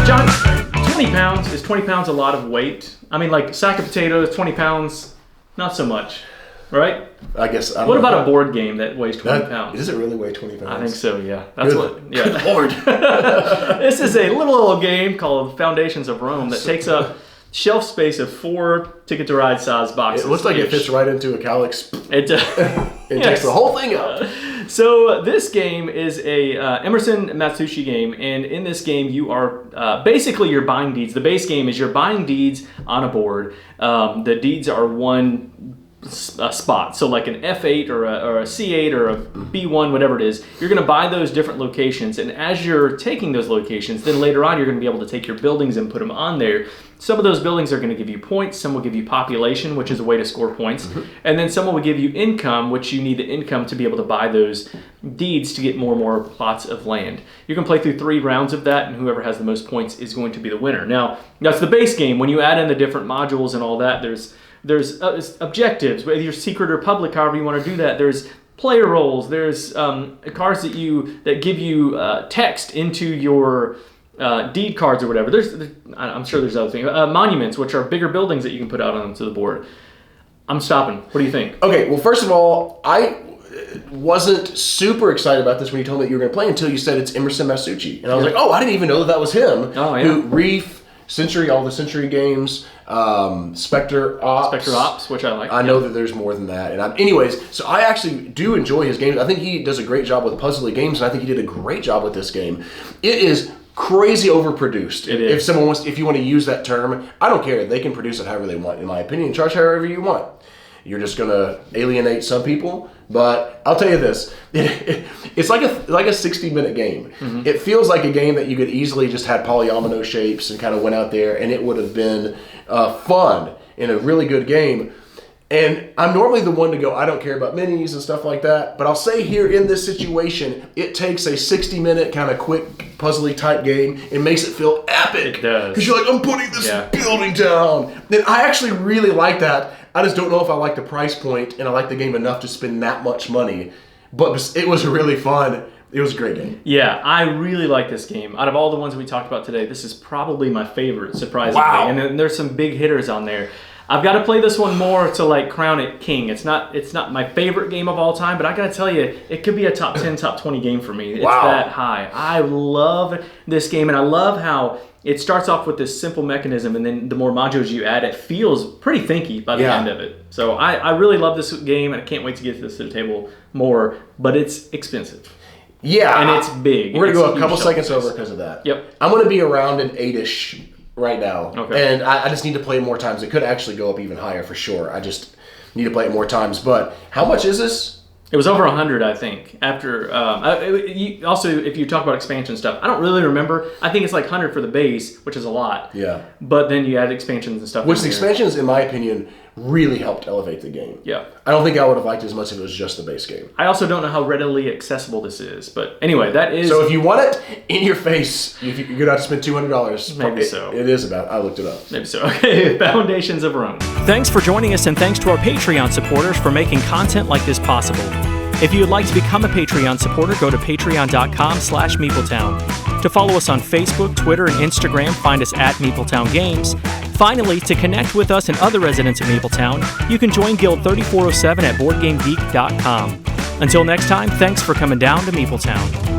John, 20 pounds, is 20 pounds a lot of weight? I mean, like, sack of potatoes, 20 pounds, not so much, right? I guess. What about a board game that weighs 20 pounds? Does it really weigh 20 pounds? I think so, yeah. That's Good. Good Lord. This is a little game called Foundations of Rome that takes up shelf space of 4 Ticket to Ride size boxes. It looks like it fits right into a Calyx. It takes the whole thing up. So this game is a Emerson Matsuuchi game, and in this game you are basically you're buying deeds. The base game is you're buying deeds on a board. The deeds are one spot, so like an F8 or a C8 or a B1, whatever it is. You're going to buy those different locations, and as you're taking those locations, then later on you're going to be able to take your buildings and put them on there. Some of those buildings are going to give you points, some will give you population, which is a way to score points, and then some will give you income, which you need the income to be able to buy those deeds to get more and more plots of land. You can play through 3 rounds of that, and whoever has the most points is going to be the winner. Now, that's the base game. When you add in the different modules and all that, there's objectives, whether you're secret or public, however you want to do that. There's player roles. There's cards that give you text into your deed cards or whatever. I'm sure there's other things. Monuments, which are bigger buildings that you can put out onto the board. I'm stopping. What do you think? Okay, well, first of all, I wasn't super excited about this when you told me that you were going to play until you said it's Emerson Matsuuchi. And I was like, oh, I didn't even know that was him. Oh, yeah. Who, Reef, Century, all the Century games, Spectre Ops, which I like. I know that there's more than that. And anyways, so I actually do enjoy his games. I think he does a great job with puzzly games, and I think he did a great job with this game. It is crazy overproduced. It is. If you want to use that term, I don't care. They can produce it however they want, in my opinion. Charge however you want. You're just going to alienate some people. But I'll tell you this, it's like a 60-minute game. Mm-hmm. It feels like a game that you could easily just had polyomino shapes and kind of went out there, and it would have been fun and a really good game. And I'm normally the one to go, I don't care about minis and stuff like that. But I'll say here in this situation, it takes a 60-minute kind of quick puzzly type game and makes it feel epic. It does. Because you're like, I'm putting this building down. And I actually really like that. I just don't know if I like the price point and I like the game enough to spend that much money. But it was really fun. It was a great game. Yeah, I really like this game. Out of all the ones that we talked about today, this is probably my favorite, surprisingly. Wow. And there's some big hitters on there. I've got to play this one more to like crown it king. It's not my favorite game of all time, but I got to tell you, it could be a top 10, top 20 game for me. It's that high. I love this game, and I love how it starts off with this simple mechanism, and then the more modules you add, it feels pretty thinky by the end of it. So I really love this game, and I can't wait to get this to the table more, but it's expensive. Yeah. And it's big. We're going to go a couple seconds over because of that. Yep. I'm going to be around an 8-ish right now. Okay. And I just need to play it more times. It could actually go up even higher for sure. I just need to play it more times. But how much is this? It was over 100, I think. After also, if you talk about expansion stuff, I don't really remember. I think it's like 100 for the base, which is a lot. Yeah. But then you add expansions and stuff. Which the expansions, in my opinion, really helped elevate the game. Yeah. I don't think I would have liked it as much if it was just the base game. I also don't know how readily accessible this is. But anyway, that is... So if you want it in your face, you're going to have to spend $200. Maybe so. It is about... I looked it up. Maybe so. Okay, Foundations of Rome. Thanks for joining us, and thanks to our Patreon supporters for making content like this possible. If you would like to become a Patreon supporter, go to patreon.com/MeepleTown. To follow us on Facebook, Twitter, and Instagram, find us at Meepletown Games. Finally, to connect with us and other residents of Meepletown, you can join Guild 3407 at BoardGameGeek.com. Until next time, thanks for coming down to Meepletown.